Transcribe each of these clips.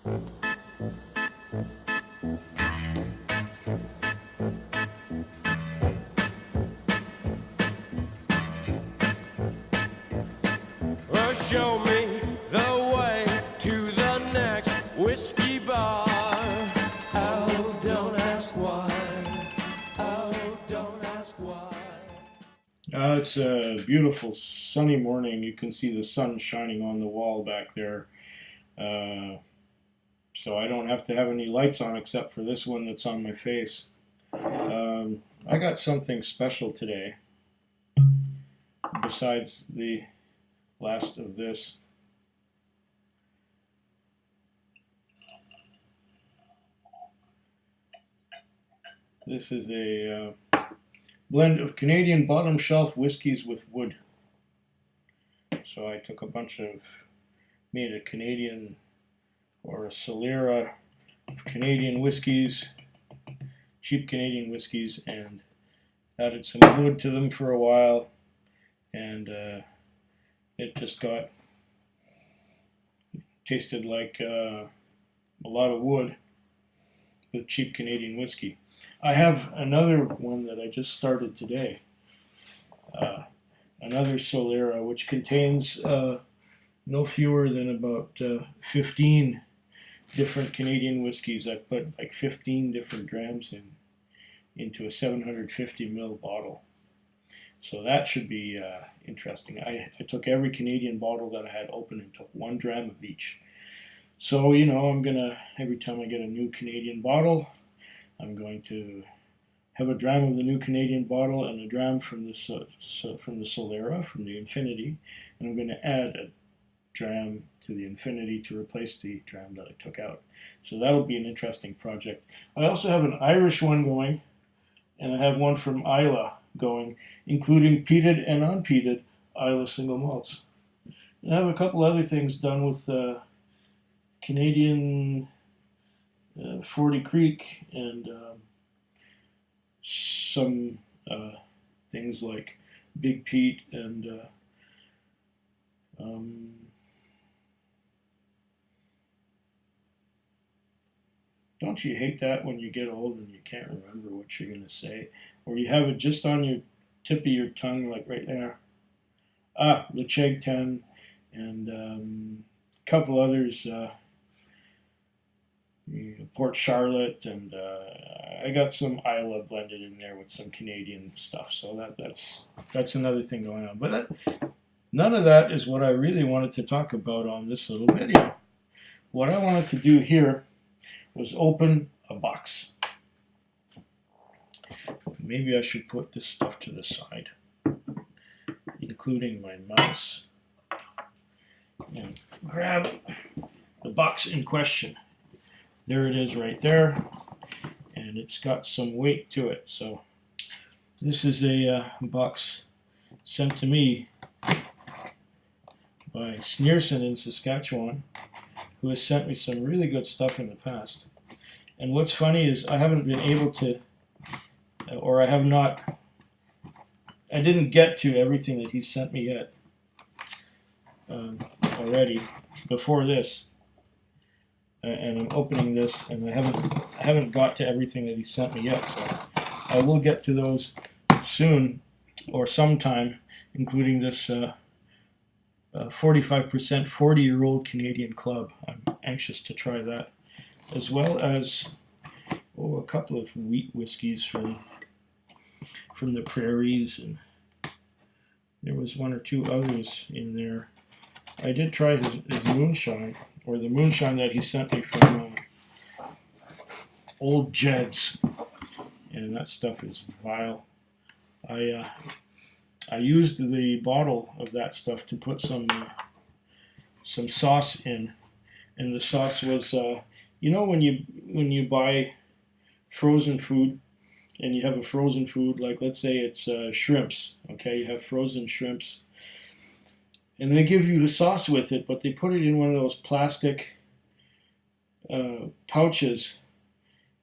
Well, show me the way to the next whiskey bar. Oh, don't ask why. Oh, don't ask why. It's a beautiful sunny morning. You can see the sun shining on the wall back there. So I don't have to have any lights on except for this one that's on my face. I got something special today besides the last of this. This is a blend of Canadian bottom shelf whiskeys with wood. So I took a bunch of, made a Canadian or a Solera of Canadian whiskeys, cheap Canadian whiskeys, and added some wood to them for a while, and it just tasted like a lot of wood with cheap Canadian whiskey. I have another one that I just started today, another Solera, which contains no fewer than about 15 different Canadian whiskeys. I put like 15 different drams into a 750 ml bottle. So that should be interesting. I took every Canadian bottle that I had open and took 1 dram of each. So, you know, I'm gonna, every time I get a new Canadian bottle, I'm going to have a dram of the new Canadian bottle and a dram from the Solera, from the Infinity, and I'm going to add a dram to the Infinity to replace the dram that I took out. So that'll be an interesting project. I also have an Irish one going, and I have one from Islay going, including peated and unpeated Islay single malts. And I have a couple other things done with Canadian 40 Creek and some things like Big Pete and don't you hate that when you get old and you can't remember what you're going to say? Or you have it just on your tip of your tongue, like right there. Le Cheg 10 and a couple others, Port Charlotte, and I got some Islay blended in there with some Canadian stuff. So that's another thing going on. But none of that is what I really wanted to talk about on this little video. What I wanted to do here was open a box. Maybe I should put this stuff to the side, including my mouse, and grab the box in question. There it is right there, and it's got some weight to it. So this is a box sent to me by Sneerson in Saskatchewan, who has sent me some really good stuff in the past. And what's funny is I haven't been able to, or I didn't get to everything that he sent me yet already before this. And I'm opening this, and I haven't got to everything that he sent me yet. So I will get to those soon, or sometime, including this 45% 40-year-old Canadian Club. I'm anxious to try that, as well as a couple of wheat whiskeys from the prairies, and there was 1 or 2 others in there. I did try his moonshine, or the moonshine that he sent me from Old Jed's, and that stuff is vile. I used the bottle of that stuff to put some sauce in, and the sauce was, you know, when you buy frozen food, and you have a frozen food, like let's say it's shrimps, okay, you have frozen shrimps, and they give you the sauce with it, but they put it in one of those plastic pouches,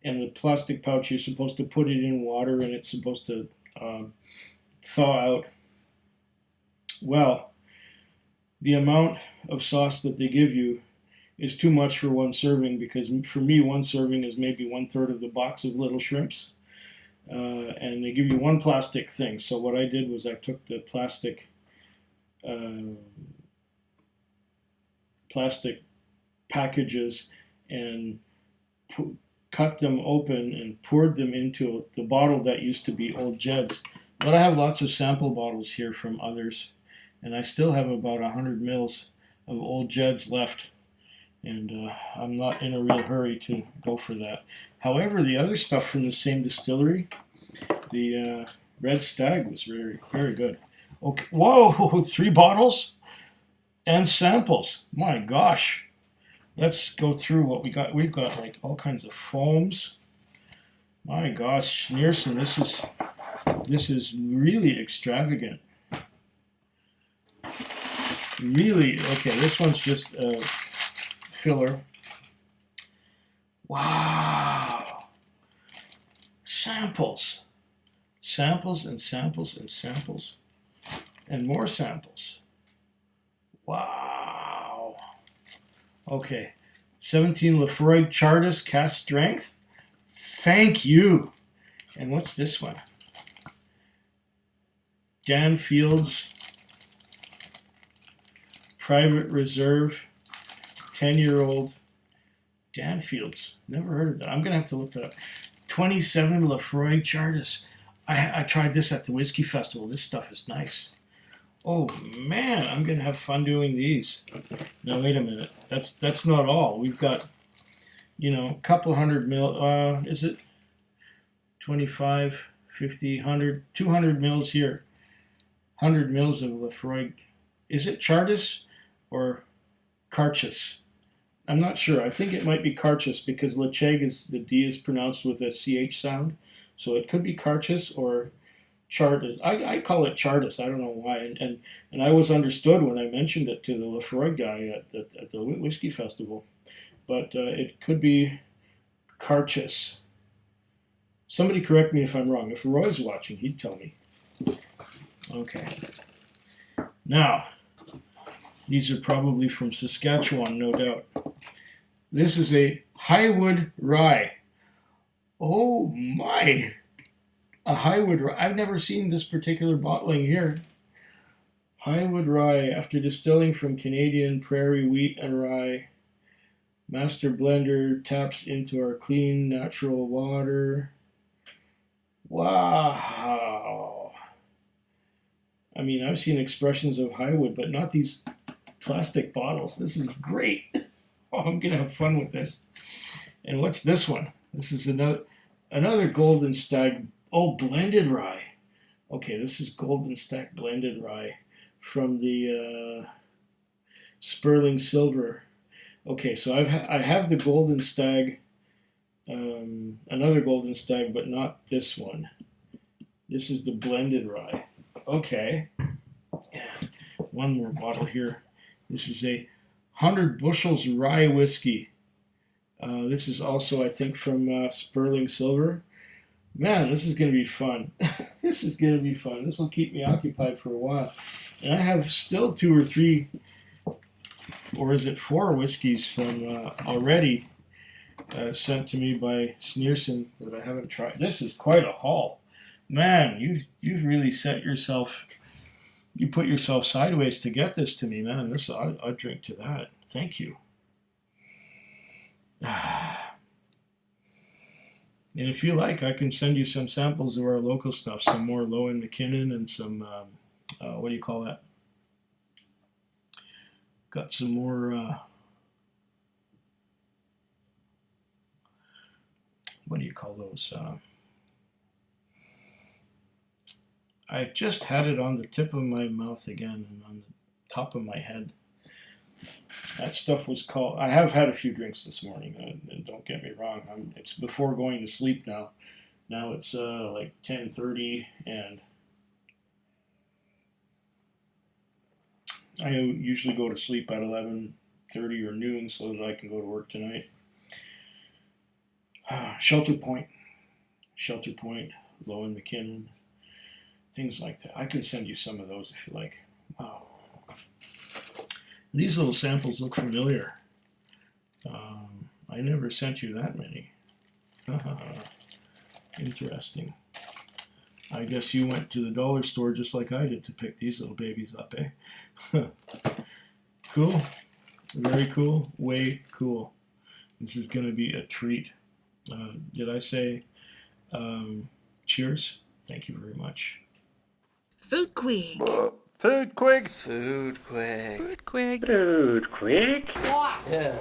and the plastic pouch, you're supposed to put it in water, and it's supposed to thaw out. Well, the amount of sauce that they give you is too much for one serving, because for me, one serving is maybe 1/3 of the box of little shrimps. And they give you one plastic thing. So what I did was I took the plastic packages and cut them open and poured them into the bottle that used to be Old Jed's. But I have lots of sample bottles here from others, and I still have about 100 mils of Old Jed's left, and I'm not in a real hurry to go for that. However, the other stuff from the same distillery, the Red Stag, was very, very good. Okay, whoa, 3 bottles and samples. My gosh. Let's go through what we got. We've got like all kinds of foams. My gosh, Schneerson, this is really extravagant. Really, okay, this one's just a filler. Wow. Samples. Samples and samples and samples. And more samples. Wow. Okay. 17 Lefroy Chartis cast strength. Thank you. And what's this one? Dan Fields Private Reserve 10-year-old Dan Fields. Never heard of that. I'm going to have to look that up. 27 Lefroy Chartis. I tried this at the Whiskey Festival. This stuff is nice. Oh man, I'm gonna have fun doing these. Now wait a minute. That's not all. We've got, a couple 100 mil. Is it 25, 50, 100, 200 mils here? 100 mils of Lefroy. Is it Chartis or Carchis? I'm not sure. I think it might be Carchis, because Lecheg the D is pronounced with a CH sound. So it could be Carchis or Chartis. I call it Chartis. I don't know why. And I was understood when I mentioned it to the Lefroy guy at the Whiskey Festival. But it could be Carchis. Somebody correct me if I'm wrong. If Roy's watching, he'd tell me. Okay. Now, these are probably from Saskatchewan, no doubt. This is a Highwood Rye. Oh my! A Highwood Rye. I've never seen this particular bottling here. Highwood Rye, after distilling from Canadian prairie wheat and rye, master blender taps into our clean natural water. Wow! I mean, I've seen expressions of Highwood, but not these plastic bottles. This is great. Oh, I'm gonna have fun with this. And what's this one? This is another Golden Stag. Oh, blended rye. Okay, this is Golden Stag blended rye from the Sperling Silver. Okay, so I have the Golden Stag, another Golden Stag, but not this one. This is the blended rye. Okay. And one more bottle here. This is a 100 bushels rye whiskey. This is also, I think, from Sperling Silver. Man, this is going to be fun. This is going to be fun. This will keep me occupied for a while. And I have still 2 or 3, or is it 4 whiskeys from already sent to me by Schneerson that I haven't tried. This is quite a haul. Man, you've really set yourself, you put yourself sideways to get this to me, man. I'll drink to that. Thank you. And if you like, I can send you some samples of our local stuff, some more Lowen McKinnon and some, what do you call that? Got some more, what do you call those? I just had it on the tip of my mouth again and on the top of my head. That stuff was called, I have had a few drinks this morning, and don't get me wrong, it's before going to sleep now. Now it's like 10:30, and I usually go to sleep at 11:30 or noon so that I can go to work tonight. Shelter Point, Lowen McKinnon, things like that. I can send you some of those if you like. Wow. These little samples look familiar. I never sent you that many. Interesting. I guess you went to the dollar store just like I did to pick these little babies up, eh? Cool. Very cool. Way cool. This is going to be a treat. Did I say cheers? Thank you very much. Food Quig. Food quick. Food quick. Food Quig. Food quick. Yeah.